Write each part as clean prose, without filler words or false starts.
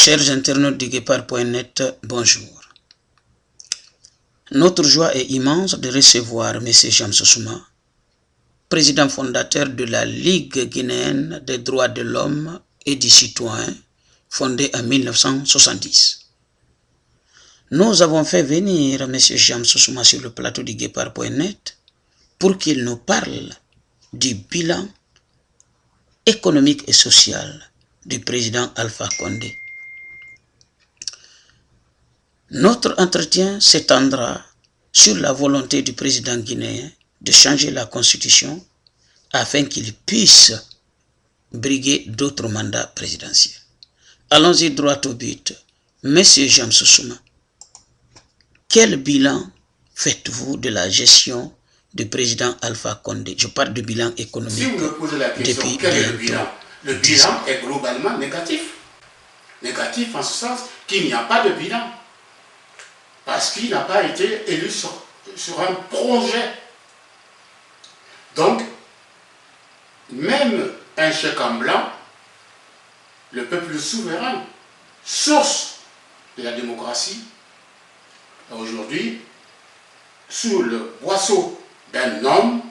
Chers internautes du Guépard.net, bonjour. Notre joie est immense de recevoir M. Jamsou Souma, président fondateur de la Ligue guinéenne des droits de l'homme et du citoyen, fondée en 1970. Nous avons fait venir M. Jamsou Souma sur le plateau du Guépard.net pour qu'il nous parle du bilan économique et social du président Alpha Condé. Notre entretien s'étendra sur la volonté du président guinéen de changer la constitution afin qu'il puisse briguer d'autres mandats présidentiels. Allons-y droit au but. Monsieur Jamsou Souma, quel bilan faites-vous de la gestion du président Alpha Condé? Je parle du bilan économique. Si vous me posez la question, quel est le bilan? Le bilan est globalement négatif. Négatif en ce sens qu'il n'y a pas de bilan. Parce qu'il n'a pas été élu sur un projet. Donc, même un chèque en blanc, le peuple souverain, source de la démocratie, aujourd'hui, sous le boisseau d'un homme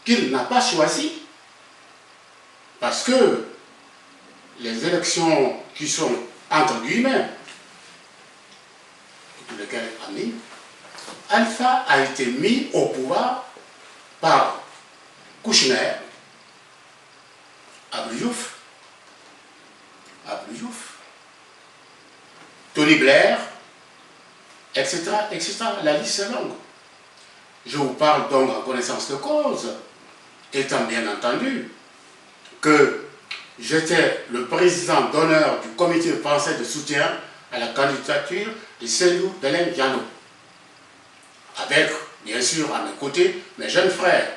qu'il n'a pas choisi. Parce que les élections qui sont entre guillemets, lequel a mis, Alpha a été mis au pouvoir par Kouchner, Abdou Diouf, Tony Blair, etc., etc. La liste est longue. Je vous parle donc en connaissance de cause, étant bien entendu que j'étais le président d'honneur du comité français de soutien à la candidature de Seydou Dalein Diallo, avec, bien sûr, à mes côtés, mes jeunes frères,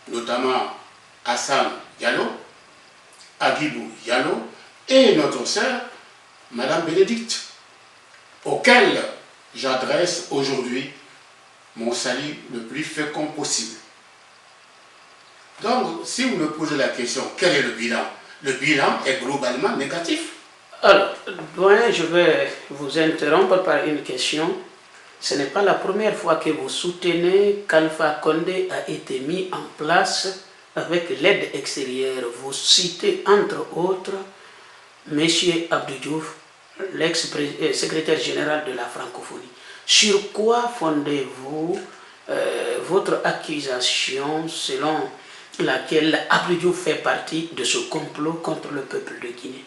notamment Hassan Diallo, Agibou Diallo, et notre sœur, Madame Bénédicte, auquel j'adresse aujourd'hui mon salut le plus fécond possible. Donc, si vous me posez la question, quel est le bilan? Le bilan est globalement négatif. Alors, doyen, je vais vous interrompre par une question. Ce n'est pas la première fois que vous soutenez qu'Alpha Condé a été mis en place avec l'aide extérieure. Vous citez entre autres M. Abdou Diouf, l'ex-secrétaire général de la francophonie. Sur quoi fondez-vous votre accusation selon laquelle Abdou Diouf fait partie de ce complot contre le peuple de Guinée?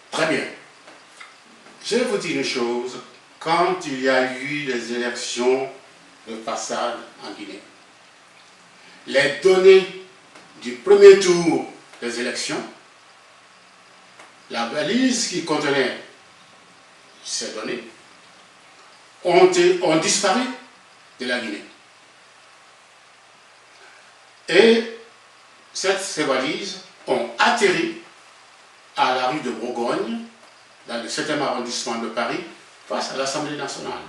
Très bien. Je vais vous dire une chose. Quand il y a eu les élections de passage en Guinée, les données du premier tour des élections, la valise qui contenait ces données, ont disparu de la Guinée. Et ces valises ont atterri à la rue de Bourgogne, dans le 7e arrondissement de Paris, face à l'Assemblée nationale.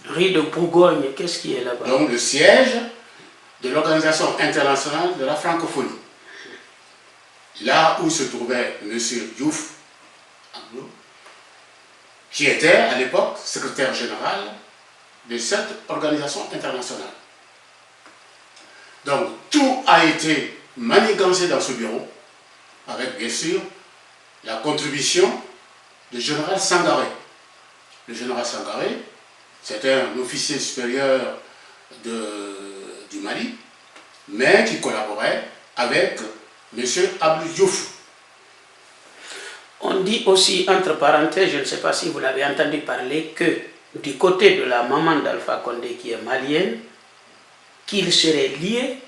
Rue de Bourgogne, qu'est-ce qui est là-bas? Donc le siège de l'Organisation internationale de la francophonie. Là où se trouvait M. Diouf, qui était à l'époque secrétaire général de cette organisation internationale. Donc tout a été manigancé dans ce bureau, avec bien sûr la contribution du général Sangaré. Le général Sangaré, c'était un officier supérieur du Mali, mais qui collaborait avec M. Abdou Diouf. On dit aussi, entre parenthèses, je ne sais pas si vous l'avez entendu parler, que du côté de la maman d'Alpha Condé, qui est malienne, qu'il serait lié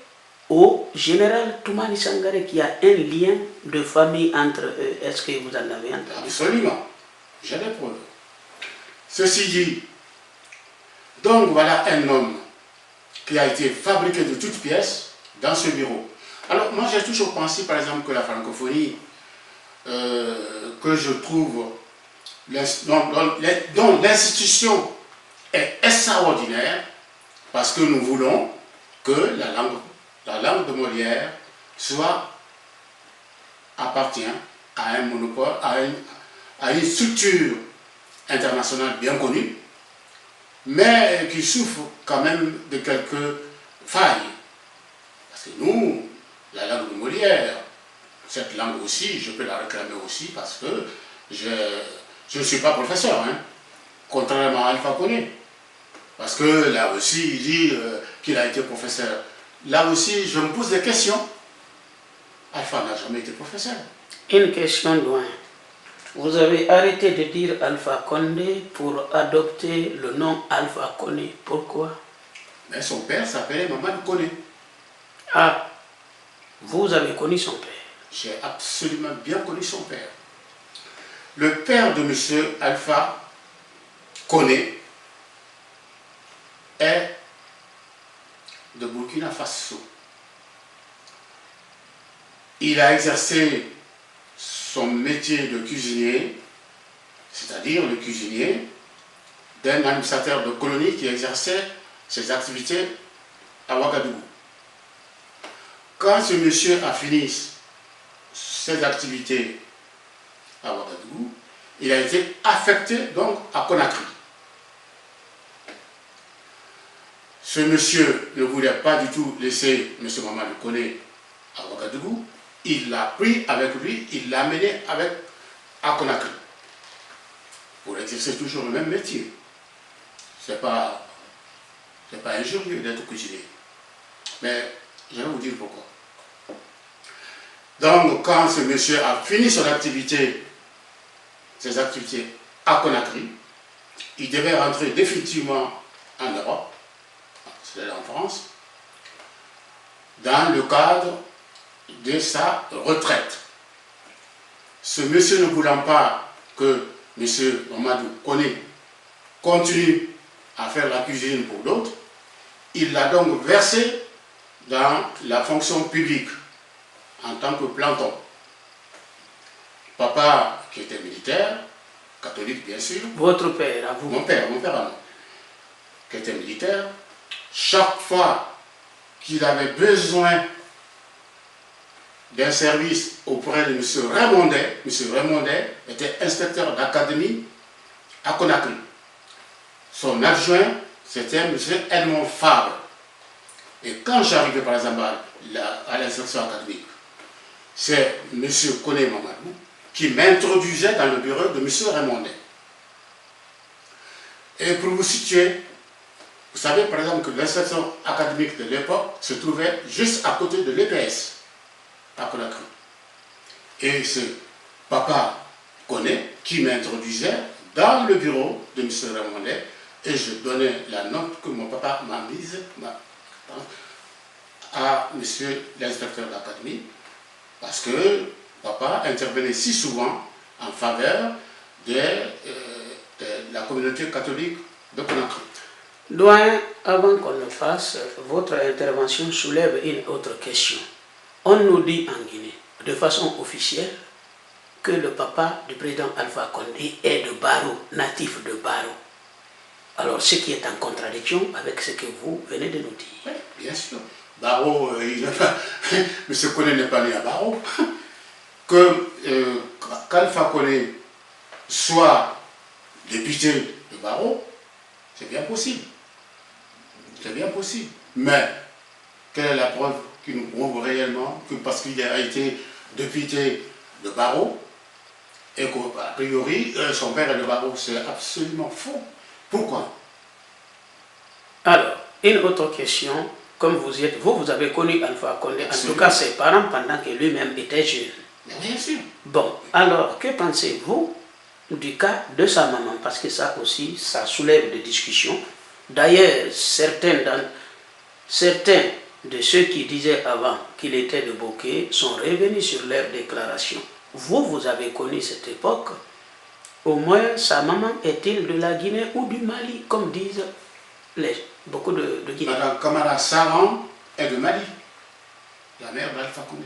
au général Toumani Sangaré, qui a un lien de famille entre eux. Est-ce que vous en avez entendu? Absolument. J'ai des preuves. Ceci dit, donc voilà un homme qui a été fabriqué de toutes pièces dans ce bureau. Alors moi j'ai toujours pensé par exemple que la francophonie, que je trouve, dont l'institution est extraordinaire, parce que nous voulons que la langue de Molière appartient à un monopole, à une structure internationale bien connue, mais qui souffre quand même de quelques failles. Parce que nous, la langue de Molière, cette langue aussi, je peux la réclamer aussi parce que je ne suis pas professeur, hein, contrairement à Alpha Condé. Parce que là aussi, il dit qu'il a été professeur. Là aussi, je me pose des questions. Alpha n'a jamais été professeur. Une question loin. Vous avez arrêté de dire Alpha Condé pour adopter le nom Alpha Condé. Pourquoi? Mais son père s'appelait Mamadou Condé. Ah, vous avez connu son père. J'ai absolument bien connu son père. Le père de M. Alpha Condé est de Burkina Faso. Il a exercé son métier de cuisinier, c'est-à-dire le cuisinier d'un administrateur de colonie qui exerçait ses activités à Ouagadougou. Quand ce monsieur a fini ses activités à Ouagadougou, il a été affecté donc à Conakry. Ce monsieur ne voulait pas du tout laisser M. Mamadou Condé à Ouagadougou. Il l'a pris avec lui, il l'a amené à Conakry pour exercer toujours le même métier. Ce n'est pas injurieux d'être cuisinier. Mais je vais vous dire pourquoi. Donc, quand ce monsieur a fini ses activités à Conakry, il devait rentrer définitivement en Europe, c'est-à-dire en France, dans le cadre de sa retraite. Ce monsieur ne voulant pas que M. Mamadou Condé continue à faire la cuisine pour d'autres, il l'a donc versé dans la fonction publique en tant que planton. Papa, qui était militaire, catholique bien sûr. Votre père, à vous? Mon père à moi, qui était militaire, chaque fois qu'il avait besoin d'un service auprès de M. Raymondet. M. Raymondet était inspecteur d'académie à Conakry. Son adjoint, c'était M. Edmond Fabre. Et quand j'arrivais par exemple à l'instruction académique, c'est M. Condé Mamadou qui m'introduisait dans le bureau de M. Raymondet. Et pour vous situer, vous savez par exemple que l'instruction académique de l'époque se trouvait juste à côté de l'EPS. À Conakry. Et c'est Papa Condé qui m'introduisait dans le bureau de M. Raymondet et je donnais la note que mon papa m'a mise à M. l'inspecteur d'académie parce que papa intervenait si souvent en faveur de la communauté catholique de Conakry. Doyen, avant qu'on le fasse, votre intervention soulève une autre question. On nous dit en Guinée, de façon officielle, que le papa du président Alpha Condé est de Barrow, natif de Barrow. Alors, ce qui est en contradiction avec ce que vous venez de nous dire. Oui, bien sûr. Barrow, M. Condé n'est pas né à Barrow. Qu'Alpha Condé soit député de Barrow, c'est bien possible. C'est bien possible. Mais, quelle est la preuve qui nous prouve réellement que parce qu'il a été député de Barrow et qu'a priori son père est de Barrow, c'est absolument faux. Pourquoi? Alors, une autre question, comme vous avez connu Alpha Condé, en tout cas ses parents pendant que lui-même était jeune. Bien sûr. Bon, alors, que pensez-vous du cas de sa maman? Parce que ça aussi, ça soulève des discussions. D'ailleurs, certains de ceux qui disaient avant qu'il était de Bokeh sont revenus sur leur déclaration. Vous avez connu cette époque. Au moins, sa maman est-il de la Guinée ou du Mali, comme disent beaucoup de Guinéens? Madame Kamara Saran est de Mali, la mère d'Alpha Condé.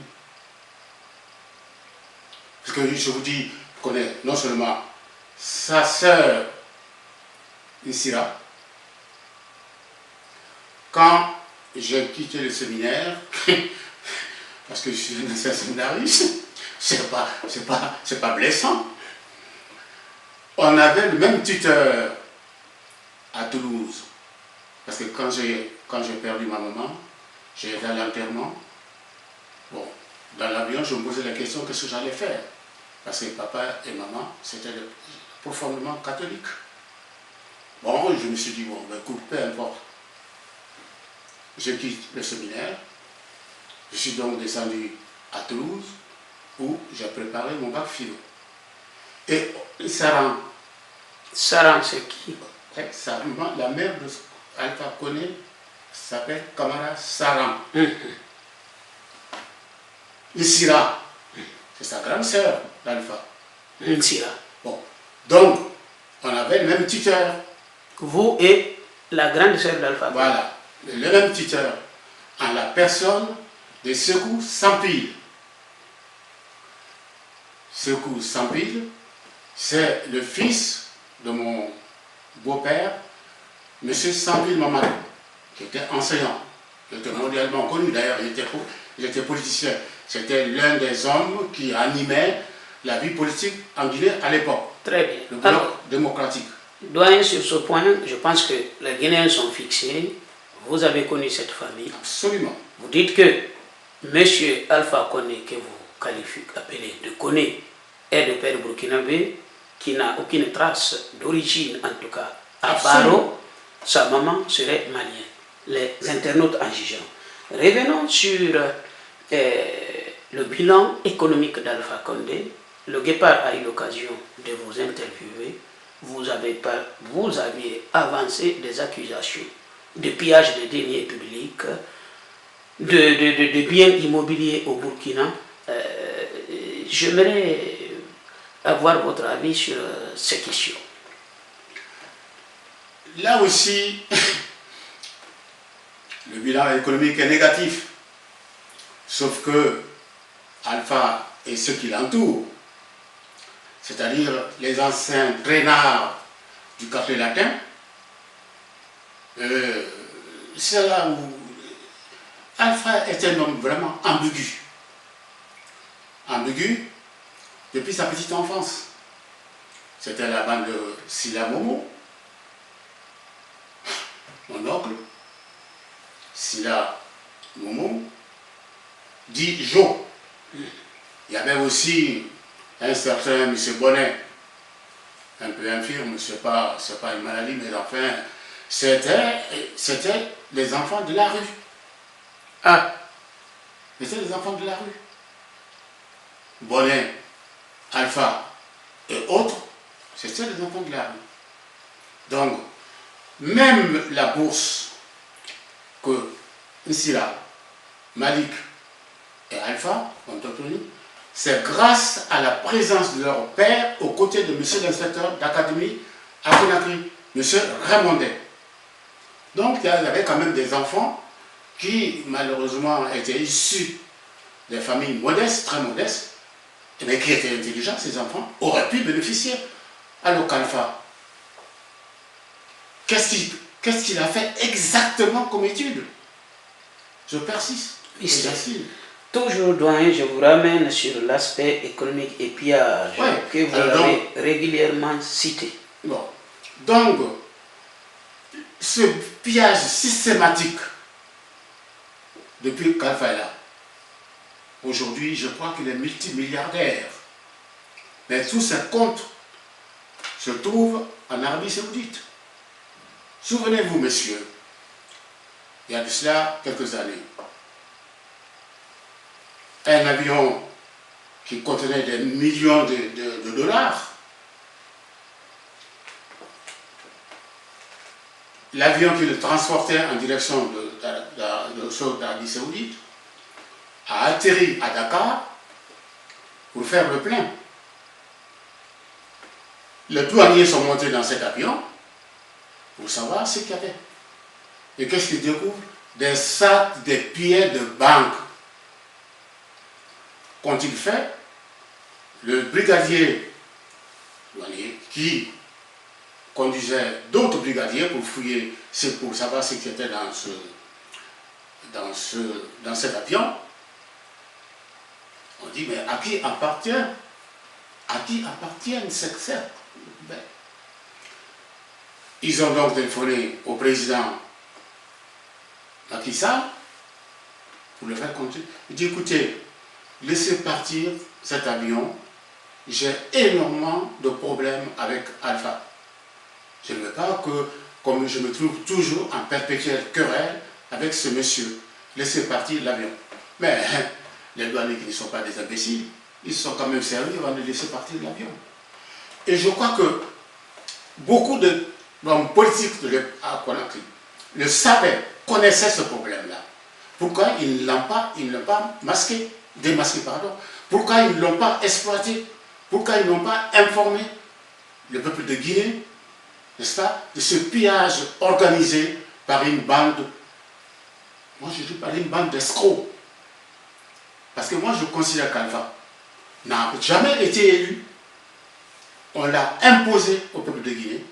Parce que je vous dis, je connais non seulement sa sœur Issira. Quand j'ai quitté le séminaire, parce que je suis un ancien séminariste, c'est pas blessant. On avait le même tuteur à Toulouse. Parce que quand j'ai perdu ma maman, j'ai été à l'enterrement. Bon, dans l'avion, je me posais la question qu'est-ce que j'allais faire. Parce que papa et maman, c'était profondément catholiques. Bon, je me suis dit, bon, ben, écoute, peu importe. Je quitte le séminaire. Je suis donc descendu à Toulouse, où j'ai préparé mon bac philo. Et Saran. Saran, c'est qui? Saran, la mère de Alpha Koné s'appelle Kamara Saran. Nsira, c'est sa grande sœur d'Alpha. Nsira. Bon, donc, on avait le même tuteur. Vous et la grande sœur d'Alpha. Voilà, le même tuteur, en la personne de Sekou Sampil. Sekou Sampil, c'est le fils de mon beau-père, M. Sampil Mamadou, qui était enseignant, qui était mondialement connu d'ailleurs, il était politicien. C'était l'un des hommes qui animait la vie politique en Guinée à l'époque. Très bien. Le bloc démocratique. Doyen, sur ce point, je pense que les Guinéens sont fixés. Vous avez connu cette famille. Absolument. Vous dites que M. Alpha Koné, que vous appelez de Koné, est de père burkinabé, qui n'a aucune trace d'origine, en tout cas, à Baro. Sa maman serait malienne. Les internautes en jugeant. Revenons sur le bilan économique d'Alpha Condé. Le Guépard a eu l'occasion de vous interviewer. Vous aviez avancé des accusations de pillage de deniers publics, de biens immobiliers au Burkina. J'aimerais avoir votre avis sur ces questions. Là aussi, le bilan économique est négatif. Sauf que Alpha et ceux qui l'entourent, c'est-à-dire les anciens traînards du café latin, c'est là où Alpha est un homme vraiment ambigu. Ambigu depuis sa petite enfance. C'était la bande de Sila Momo, mon oncle, Sila Momo, dit Jo. Il y avait aussi un certain M. Bonnet, un peu infirme, c'est pas une maladie, mais enfin, c'était les enfants de la rue. Ah, C'était les enfants de la rue. Bonnet, Alpha et autres, c'était les enfants de la rue. Donc, même la bourse que Nsira, Malik et Alpha ont obtenue, c'est grâce à la présence de leur père aux côtés de M. l'inspecteur d'académie à Conakry, M. Raymondet. Donc il y avait quand même des enfants qui malheureusement étaient issus des familles modestes, très modestes, mais qui étaient intelligents, ces enfants, auraient pu bénéficier. Alors qu'Alpha, qu'est-ce qu'il a fait exactement comme étude? Je persiste. Toujours, doyen, je vous ramène sur l'aspect économique et pillage que vous avez régulièrement cité. Bon. Donc, ce pillage systématique, depuis qu'Alpha est là, aujourd'hui, je crois qu'il est multimilliardaire. Mais tous ses comptes se trouvent en Arabie Saoudite. Souvenez-vous, messieurs, il y a de cela quelques années, un avion qui contenait des millions de dollars, l'avion qui le transportait en direction d'Arabie Saoudite a atterri à Dakar pour faire le plein. Les douaniers sont montés dans cet avion pour savoir ce qu'il y avait. Et qu'est-ce qu'ils découvrent? Des sacs, des billets de banque. Qu'ont-ils fait? Le brigadier douanier qui conduisait d'autres brigadiers pour fouiller, pour savoir ce qui était dans cet avion, On dit, mais à qui appartiennent cette secte? Ben, ils ont donc téléphoné au président Macky Sall pour le faire continuer. Il dit, écoutez, laissez partir cet avion, j'ai énormément de problèmes avec Alpha. Je ne veux pas que, comme je me trouve toujours en perpétuelle querelle avec ce monsieur, laissez partir l'avion. Mais les douaniers qui ne sont pas des imbéciles, ils sont quand même sérieux avant de laisser partir l'avion. Et je crois que beaucoup d'hommes politiques à Conakry le savaient, connaissaient ce problème-là. Pourquoi ils ne l'ont pas démasqué, pardon. Pourquoi ils ne l'ont pas exploité? Pourquoi ils n'ont pas informé le peuple de Guinée, n'est-ce pas, de ce pillage organisé par une bande, moi je dis par une bande d'escrocs. Parce que moi je considère qu'Alpha n'a jamais été élu. On l'a imposé au peuple de Guinée.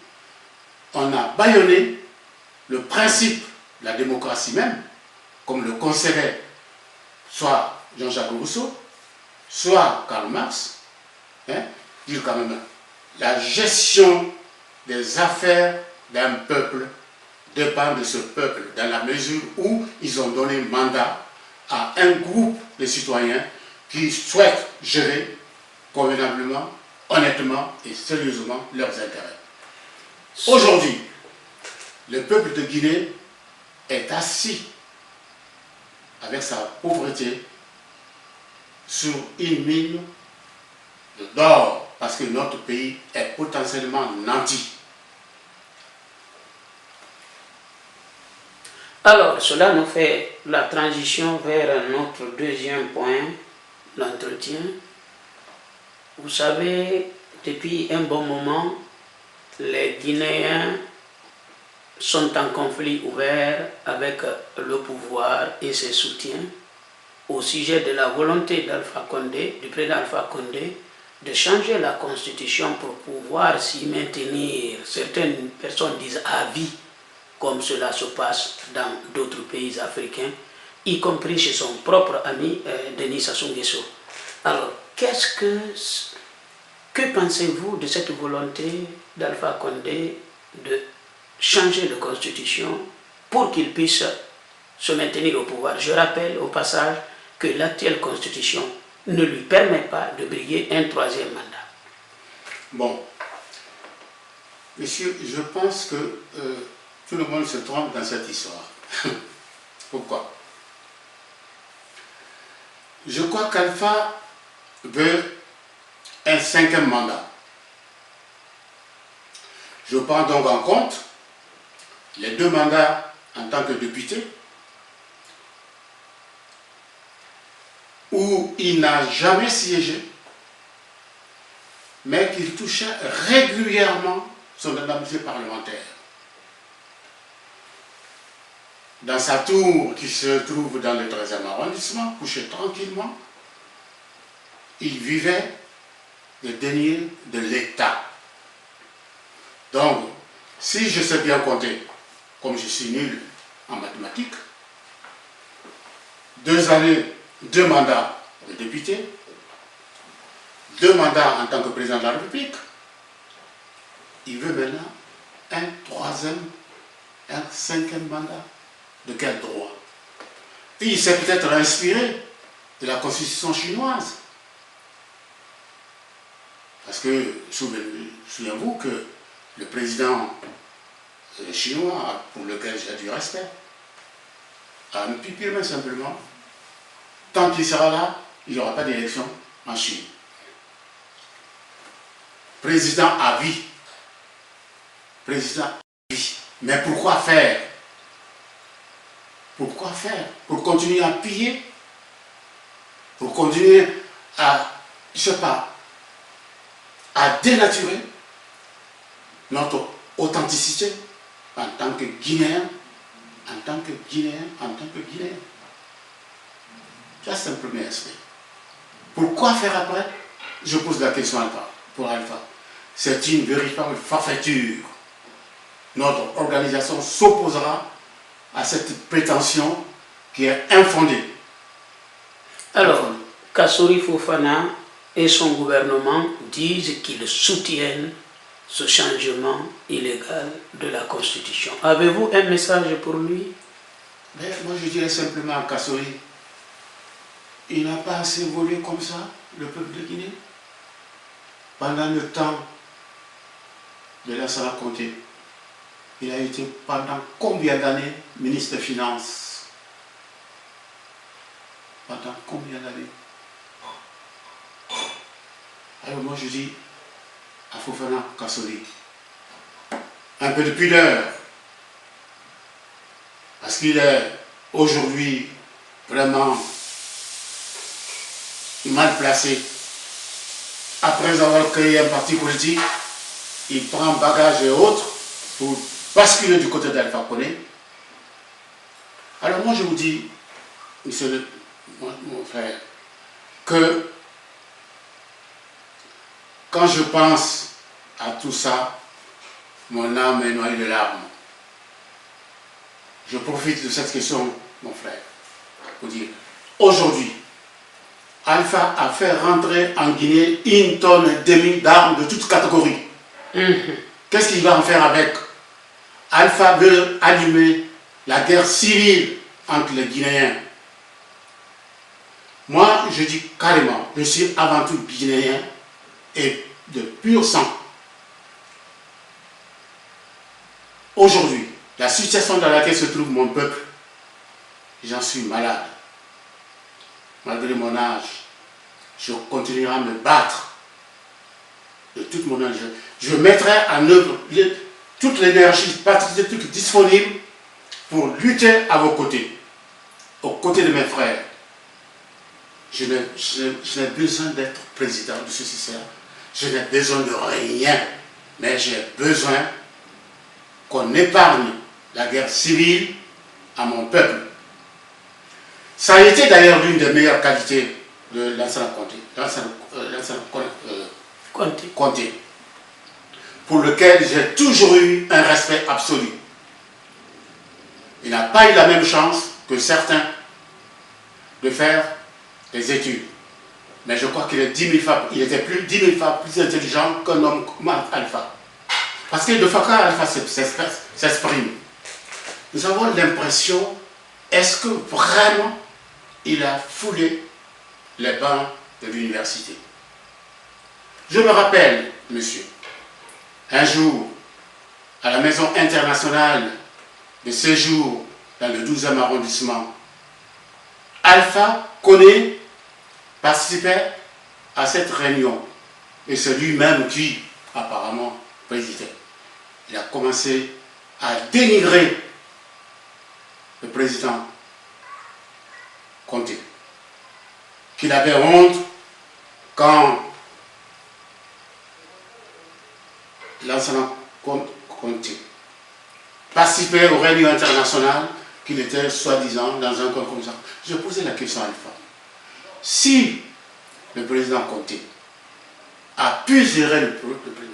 On a bâillonné le principe de la démocratie même, comme le concevait soit Jean-Jacques Rousseau, soit Karl Marx, hein, dire quand même la gestion des affaires d'un peuple dépend de ce peuple, dans la mesure où ils ont donné mandat à un groupe de citoyens qui souhaitent gérer convenablement, honnêtement et sérieusement leurs intérêts. Aujourd'hui, le peuple de Guinée est assis avec sa pauvreté sur une mine d'or, parce que notre pays est potentiellement nanti. Alors, cela nous fait la transition vers notre deuxième point, l'entretien. Vous savez, depuis un bon moment, les Guinéens sont en conflit ouvert avec le pouvoir et ses soutiens au sujet de la volonté d'Alpha Condé, du président Alpha Condé, de changer la constitution pour pouvoir s'y maintenir. Certaines personnes disent à vie, comme cela se passe dans d'autres pays africains, y compris chez son propre ami Denis Sassou Nguesso. Alors, que pensez-vous de cette volonté d'Alpha Condé de changer de constitution pour qu'il puisse se maintenir au pouvoir? Je rappelle au passage que l'actuelle constitution ne lui permet pas de briguer un troisième mandat. Bon, monsieur, je pense que tout le monde se trompe dans cette histoire. Pourquoi? Je crois qu'Alpha veut un 5e mandat. Je prends donc en compte les 2 mandats en tant que député, où il n'a jamais siégé, mais qu'il touchait régulièrement son indemnité parlementaire. Dans sa tour qui se trouve dans le 13e arrondissement, couché tranquillement, il vivait des deniers de l'État. Donc, si je sais bien compter, comme je suis nul en mathématiques, 2 années, 2 mandats de député, 2 mandats en tant que président de la République, il veut maintenant un 3e, un 5e mandat. De quel droit? Et il s'est peut-être inspiré de la constitution chinoise. Parce que, souvenez-vous que le président chinois, pour lequel j'ai du respect, a un pire simplement, tant qu'il sera là, il n'y aura pas d'élection en Chine. Président à vie. Président à vie. Mais pourquoi faire? Pourquoi faire? Pour continuer à piller? Pour continuer à, je ne sais pas, à dénaturer notre authenticité en tant que Guinéen, en tant que Guinéen, en tant que Guinéen. Ça, c'est un premier aspect. Pourquoi faire après? Je pose la question pour Alpha. C'est une véritable forfaiture. Notre organisation s'opposera à cette prétention qui est infondée. Alors, Kassori Fofana et son gouvernement disent qu'ils soutiennent ce changement illégal de la Constitution. Avez-vous un message pour lui? Mais moi je dirais simplement à Kassori, il n'a pas assez évolué comme ça, le peuple de Guinée. Pendant le temps de Lansana Conté, il a été pendant combien d'années ministre des Finances? Pendant combien d'années? Alors moi je dis à Fofana Kassori, un peu de pudeur, parce qu'il est aujourd'hui vraiment mal placé. Après avoir créé un parti politique, il prend bagage et autres pour basculer du côté d'Alpha Condé. Alors moi je vous dis, monsieur mon frère, que quand je pense à tout ça, mon âme est noyée de larmes. Je profite de cette question, mon frère, pour dire, aujourd'hui, Alpha a fait rentrer en Guinée 1,5 tonne d'armes de toutes catégories. Qu'est-ce qu'il va en faire avec? Alpha veut allumer la guerre civile entre les Guinéens. Moi, je dis carrément, je suis avant tout guinéen et de pur sang. Aujourd'hui, la situation dans laquelle se trouve mon peuple, j'en suis malade. Malgré mon âge, je continuerai à me battre de toute mon âge. Je mettrai en œuvre toute l'énergie patriotique disponible pour lutter à vos côtés, aux côtés de mes frères. Je n'ai besoin d'être président de ceci, cela. Je n'ai besoin de rien, mais j'ai besoin qu'on épargne la guerre civile à mon peuple. Ça a été d'ailleurs l'une des meilleures qualités de Lansana Conté, pour lequel j'ai toujours eu un respect absolu. Il n'a pas eu la même chance que certains de faire des études. Mais je crois qu'il est 10 000 fois, il était 10 000 fois plus intelligent qu'un homme comme Alpha. Parce que de fois quand Alpha s'exprime, nous avons l'impression, est-ce que vraiment il a foulé les bancs de l'université? Je me rappelle, monsieur, un jour, à la Maison internationale de séjour dans le 12e arrondissement, Alpha Condé participait à cette réunion et c'est lui-même qui, apparemment, présidait. Il a commencé à dénigrer le président Conté, qu'il avait honte quand Lansana Conté participait aux réunions internationales, qu'il était soi-disant dans un corps comme ça. Je posais la question à Alpha. Si le président Conté a pu gérer le président,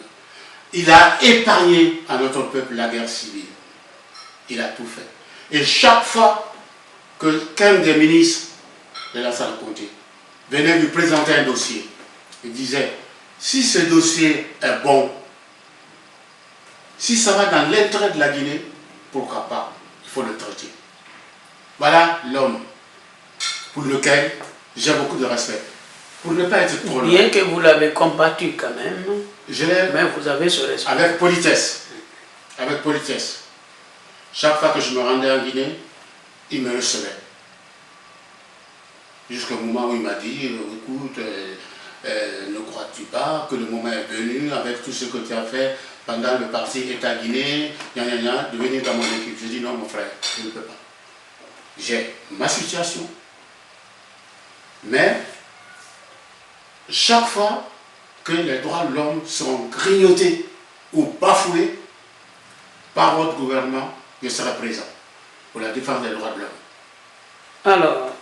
il a épargné à notre peuple la guerre civile. Il a tout fait. Et chaque fois que qu'un des ministres de Lansana Conté venait lui présenter un dossier, il disait, si ce dossier est bon, si ça va dans l'intérêt de la Guinée, pourquoi pas, il faut le traiter. Voilà l'homme pour lequel j'ai beaucoup de respect. Pour ne pas être trop long. Bien que vous l'avez combattu quand même, mais vous avez ce respect. Avec politesse. Avec politesse. Chaque fois que je me rendais en Guinée, il me recevait. Jusqu'au moment où il m'a dit, écoute, ne crois-tu pas que le moment est venu, avec tout ce que tu as fait pendant le parti État Guinée, de venir dans mon équipe. Je dis non, mon frère, je ne peux pas. J'ai ma situation. Mais, chaque fois que les droits de l'homme seront grignotés ou bafoués par votre gouvernement, je serai présent pour la défense des droits de l'homme. Alors,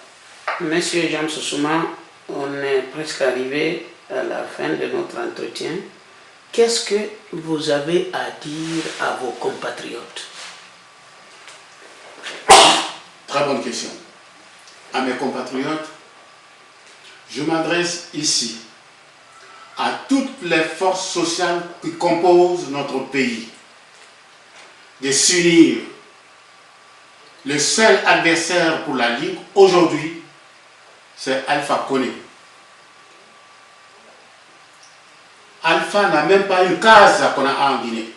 Monsieur James Soussouma, on est presque arrivé à la fin de notre entretien. Qu'est-ce que vous avez à dire à vos compatriotes? Très bonne question. À mes compatriotes, je m'adresse ici à toutes les forces sociales qui composent notre pays de s'unir. Le seul adversaire pour la Ligue aujourd'hui, c'est Alpha Condé. Alpha n'a même pas une case qu'on a en Guinée.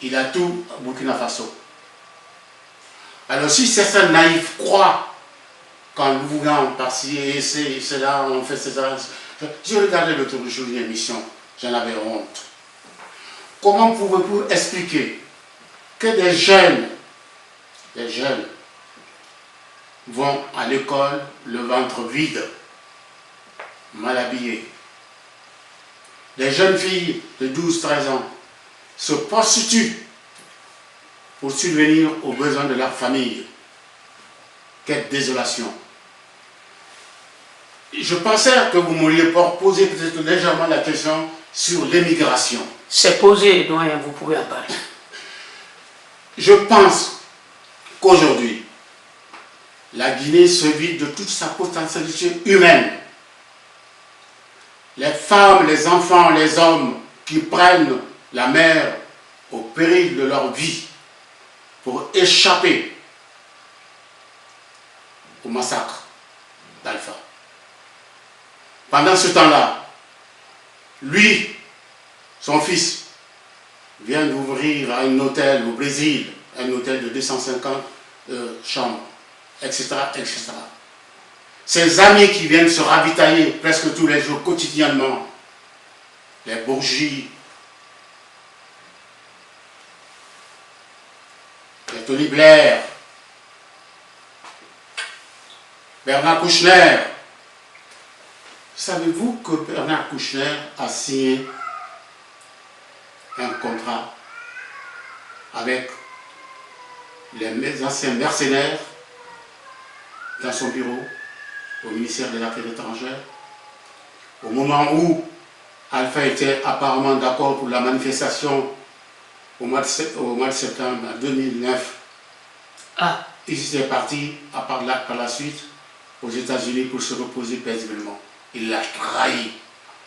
Il a tout à Burkina Faso. Alors si certains naïfs croient quand nous voulons passer, c'est cela, on fait cela. J'ai regardé l'autre jour une émission, j'en avais honte. Comment pouvez-vous expliquer que des jeunes vont à l'école le ventre vide, mal habillés? Des jeunes filles de 12-13 ans se prostituent pour subvenir aux besoins de leur famille. Quelle désolation! Je pensais que vous m'auriez posé peut-être légèrement la question sur l'émigration. C'est posé, doyen, vous pouvez en parler. Je pense qu'aujourd'hui, la Guinée se vide de toute sa potentialité humaine. Les femmes, les enfants, les hommes qui prennent la mer au péril de leur vie pour échapper au massacre d'Alpha. Pendant ce temps-là, lui, son fils, vient d'ouvrir un hôtel au Brésil, un hôtel de 250 chambres, etc., etc. Ses amis qui viennent se ravitailler presque tous les jours, quotidiennement, les Bourgie, les Tony Blair, Bernard Kouchner. Savez-vous que Bernard Kouchner a signé un contrat avec les anciens mercenaires dans son bureau au ministère des Affaires étrangères, au moment où Alpha était apparemment d'accord pour la manifestation au mois de septembre 2009. Ah. Il était parti par la suite aux États-Unis pour se reposer paisiblement. Il l'a trahi.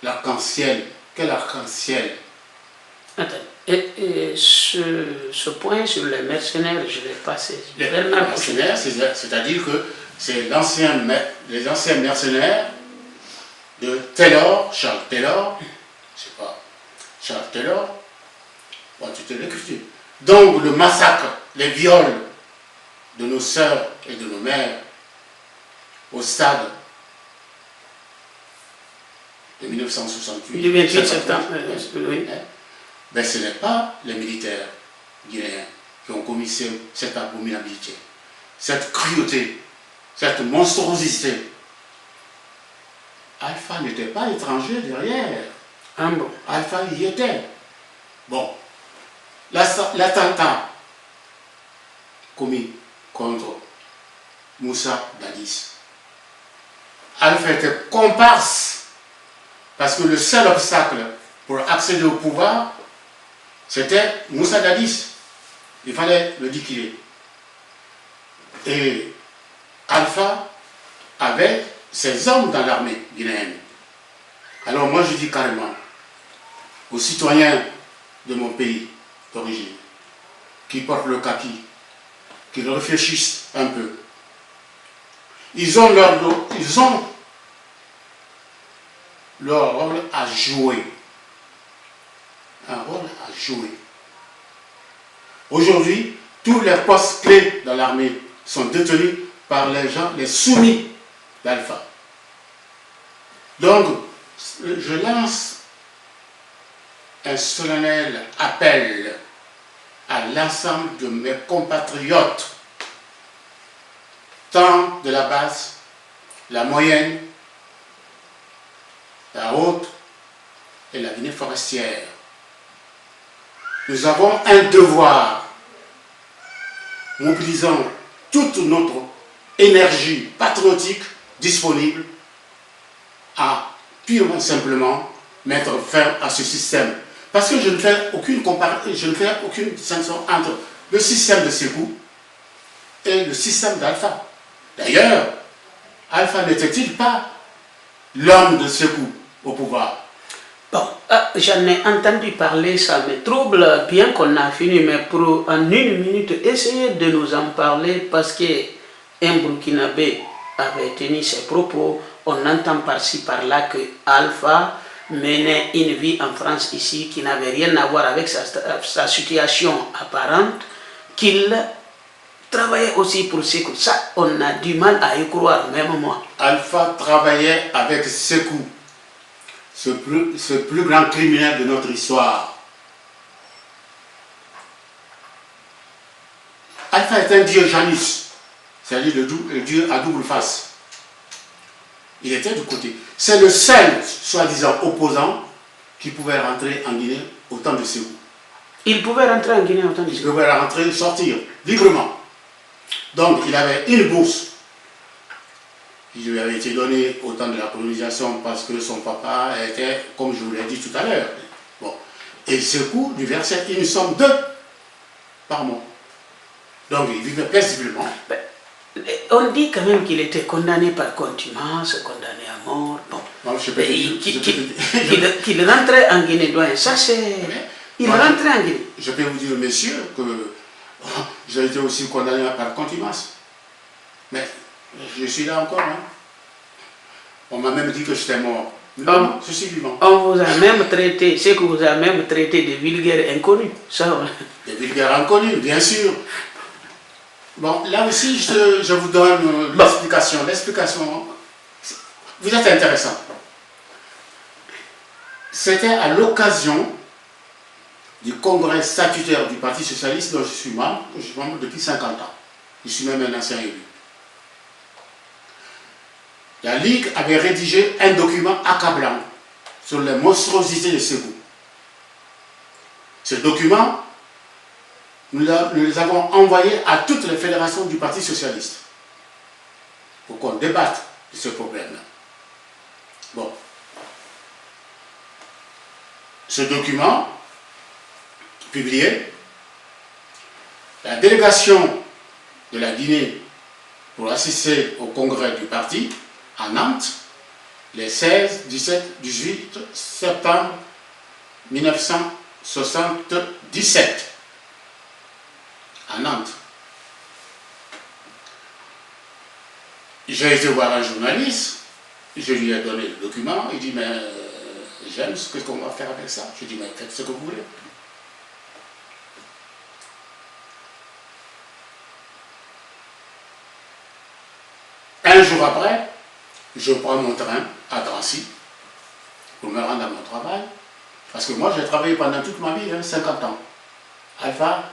L'arc-en-ciel. Quel arc-en-ciel? Attends. Et ce point sur les mercenaires, je ne l'ai pas saisi. Les mercenaires, c'est-à-dire que c'est les anciens mercenaires de Taylor, Charles Taylor, je sais pas, Charles Taylor, bon, tu te l'écris. Donc le massacre, les viols de nos sœurs et de nos mères au stade de 1968. Du 28 septembre, oui. Mais ce n'est pas les militaires guinéens qui ont commis cette abominabilité, cette cruauté, cette monstruosité. Alpha n'était pas étranger derrière. Ah bon. Alpha y était. Bon, l'attentat commis contre Moussa Dadis. Alpha était comparse parce que le seul obstacle pour accéder au pouvoir, c'était Moussa Dadis. Il fallait le liquider. Et Alpha avait ses hommes dans l'armée guinéenne. Alors moi je dis carrément aux citoyens de mon pays d'origine, qui portent le kaki, qu'ils réfléchissent un peu. Ils ont leur rôle à jouer. Un rôle à jouer. Aujourd'hui, tous les postes clés dans l'armée sont détenus par les gens, les soumis d'Alpha. Donc, je lance un solennel appel à l'ensemble de mes compatriotes, tant de la base, la moyenne, la haute et la Guinée forestière. Nous avons un devoir, mobilisant toute notre énergie patriotique disponible à purement simplement mettre fin à ce système. Parce que je ne fais aucune comparaison, je ne fais aucune distinction entre le système de Sékou et le système d'Alpha. D'ailleurs, Alpha n'était-il pas l'homme de Sékou au pouvoir? Bon, j'en ai entendu parler, ça me trouble, bien qu'on a fini, mais pour en une minute, essayez de nous en parler parce qu'un Burkinabé avait tenu ses propos. On entend par-ci par-là que Alpha menait une vie en France ici qui n'avait rien à voir avec sa situation apparente, qu'il travaillait aussi pour Sékou. Ça, on a du mal à y croire, même moi. Alpha travaillait avec Sékou, ce plus grand criminel de notre histoire. Alpha est un dieu Janus, c'est-à-dire le dieu à double face. Il était du côté. C'est le seul, soi-disant, opposant qui pouvait rentrer en Guinée au temps de Sékou. Il pouvait rentrer en Guinée au temps de Sékou? Il pouvait rentrer, sortir, librement. Donc, il avait une bourse qui lui avait été donnée au temps de la colonisation parce que son papa était, comme je vous l'ai dit tout à l'heure. Bon. Et Sékou lui versait une somme de par mois. Donc, il vivait paisiblement. On dit quand même qu'il était condamné par contumace, condamné à mort. Bon. Non, Qu'il rentrait en Guinée, doyen. Ça, c'est. Il rentrait en Guinée. Je peux vous dire, messieurs, que j'ai été aussi condamné par contumace. Mais je suis là encore. Hein. On m'a même dit que j'étais mort. Non, je suis vivant. On vous a même traité, c'est que vous a même traité de vulgaires inconnus. Ça, des vulgaires inconnus, bien sûr. Bon, là aussi, je vous donne l'explication. L'explication, vous êtes intéressant. C'était à l'occasion du congrès statutaire du Parti Socialiste dont je suis membre depuis 50 ans. Je suis même un ancien élu. La Ligue avait rédigé un document accablant sur les monstruosités de Sékou. Ce document, nous les avons envoyés à toutes les fédérations du Parti Socialiste pour qu'on débatte de ce problème-là. Bon. Ce document, publié, la délégation de la Guinée pour assister au congrès du parti à Nantes, les 16, 17, 18 septembre 1977. À Nantes. J'ai été voir un journaliste, je lui ai donné le document, il dit mais j'aime ce qu'on va faire avec ça. Je dis mais faites ce que vous voulez. Un jour après, je prends mon train à Drancy pour me rendre à mon travail, parce que moi j'ai travaillé pendant toute ma vie, 50 ans. Alpha,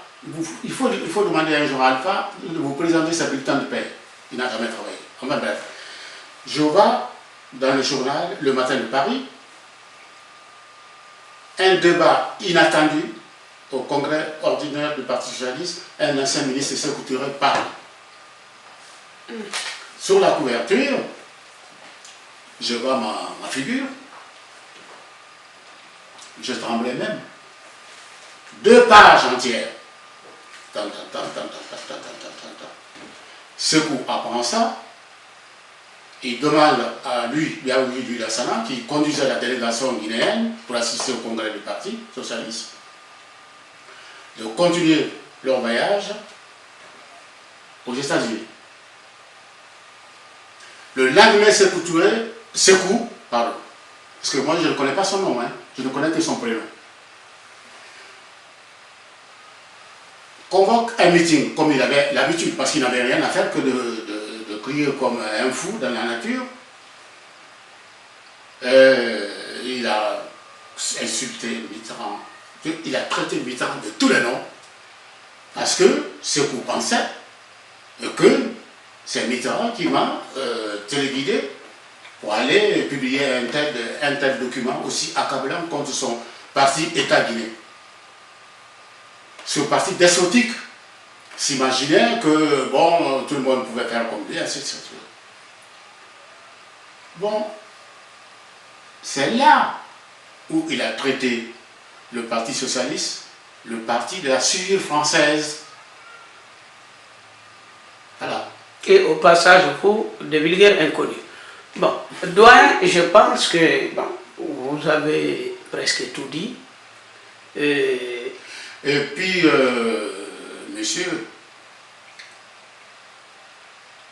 il faut demander un jour à Alpha de vous présenter sa bulletin de paie. Il n'a jamais travaillé. Enfin bref. Je vais dans le journal Le Matin de Paris, un débat inattendu au congrès ordinaire du Parti Socialiste, un ancien ministre Sékou Touré parle. Sur la couverture, je vois ma figure, je tremblais même. 2 pages entières. Sékou apprend ça, il demande à lui, Biaoui Lassana, qui conduisait la délégation guinéenne pour assister au congrès du Parti Socialiste, de continuer leur voyage aux États-Unis. Le lendemain, Sékou, pardon, parce que moi je ne connais pas son nom, hein, je ne connais que son prénom, convoque un meeting, comme il avait l'habitude, parce qu'il n'avait rien à faire que de crier comme un fou dans la nature. Il a insulté Mitterrand, il a traité Mitterrand de tous les noms, parce que Sékou pensait que c'est Mitterrand qui m'a téléguidé pour aller publier un tel document aussi accablant contre son parti État guinéen. Ce parti despotique s'imaginait que, bon, tout le monde pouvait faire comme lui, ainsi de suite. Bon, c'est là où il a traité le Parti Socialiste, le parti de la suture française. Voilà. Et au passage, pour de vulgaires inconnus. Bon, doyen, je pense que bon, vous avez presque tout dit. Et puis, monsieur,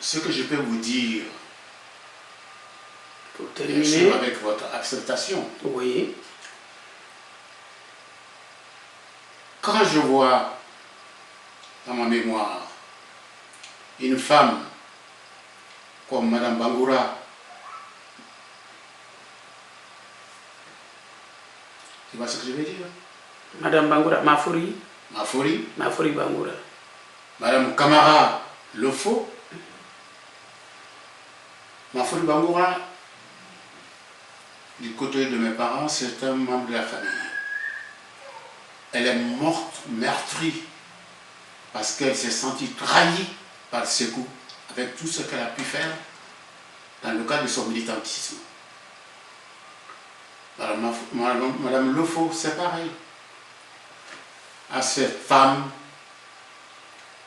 ce que je peux vous dire, Pour bien sûr terminer, avec votre acceptation, oui, quand je vois dans ma mémoire une femme comme Madame Bangoura, tu vois ce que je veux dire? Madame Bangoura, Mafuri Mafuri, Bangoura. Madame Camara Lofo, Mafuri Bangoura, du côté de mes parents, c'est un membre de la famille. Elle est morte, meurtrie, parce qu'elle s'est sentie trahie par Sékou, avec tout ce qu'elle a pu faire dans le cadre de son militantisme. Madame Lofo, c'est pareil. À cette femme,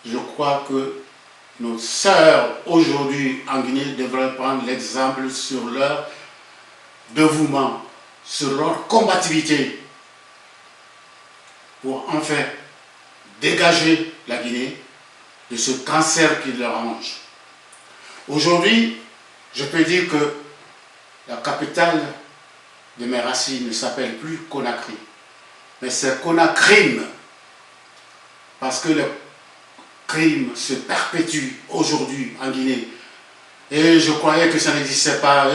je crois que nos sœurs aujourd'hui en Guinée devraient prendre l'exemple sur leur dévouement, sur leur combativité pour enfin dégager la Guinée de ce cancer qui leur ronge. Aujourd'hui, je peux dire que la capitale de mes racines ne s'appelle plus Conakry, mais c'est Conakrim, parce que le crime se perpétue aujourd'hui en Guinée. Et je croyais que ça n'existait pas,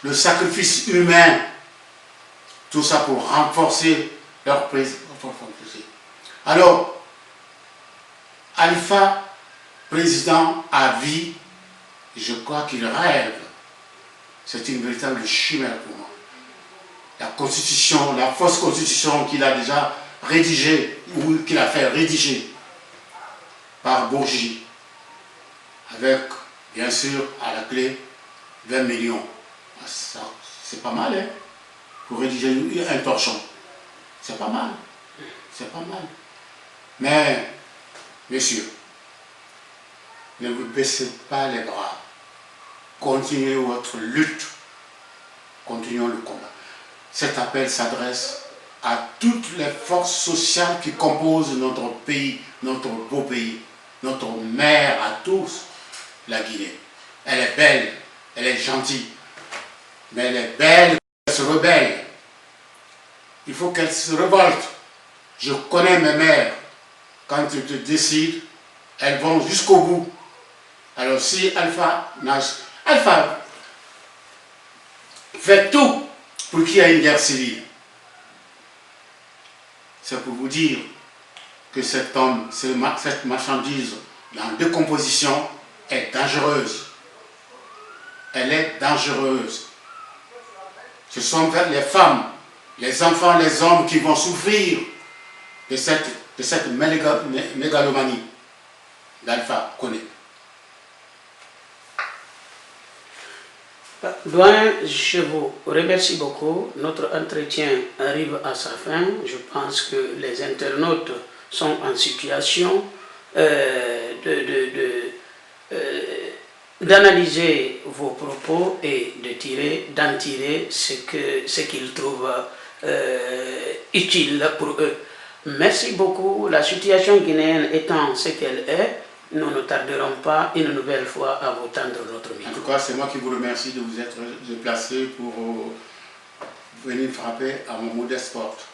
le sacrifice humain, tout ça pour renforcer leur président. Alors, Alpha, président à vie, je crois qu'il rêve. C'est une véritable chimère pour moi. La constitution, la fausse constitution qu'il a déjà rédigée, ou qu'il a fait rédiger par Bourgi, avec, bien sûr, à la clé, 20 millions. Ça, c'est pas mal, hein, pour rédiger un torchon. C'est pas mal. C'est pas mal. Mais, messieurs, ne vous baissez pas les bras. Continuez votre lutte. Continuons le combat. Cet appel s'adresse à toutes les forces sociales qui composent notre pays, notre beau pays, notre mère à tous, la Guinée. Elle est belle, elle est gentille, mais elle est belle, elle se rebelle. Il faut qu'elle se révolte. Je connais mes mères, quand elles te décident, elles vont jusqu'au bout. Alors si Alpha fait tout pour qu'il y ait une guerre civile, c'est pour vous dire que cet homme, cette marchandise en décomposition est dangereuse. Elle est dangereuse. Ce sont les femmes, les enfants, les hommes qui vont souffrir de cette mégalomanie d'Alpha Condé. Doyen, je vous remercie beaucoup. Notre entretien arrive à sa fin. Je pense que les internautes sont en situation d'analyser vos propos et d'en tirer ce qu'ils trouvent utile pour eux. Merci beaucoup. La situation guinéenne étant ce qu'elle est, nous ne tarderons pas une nouvelle fois à vous tendre notre micro. En tout cas, c'est moi qui vous remercie de vous être déplacé pour venir frapper à mon modeste porte.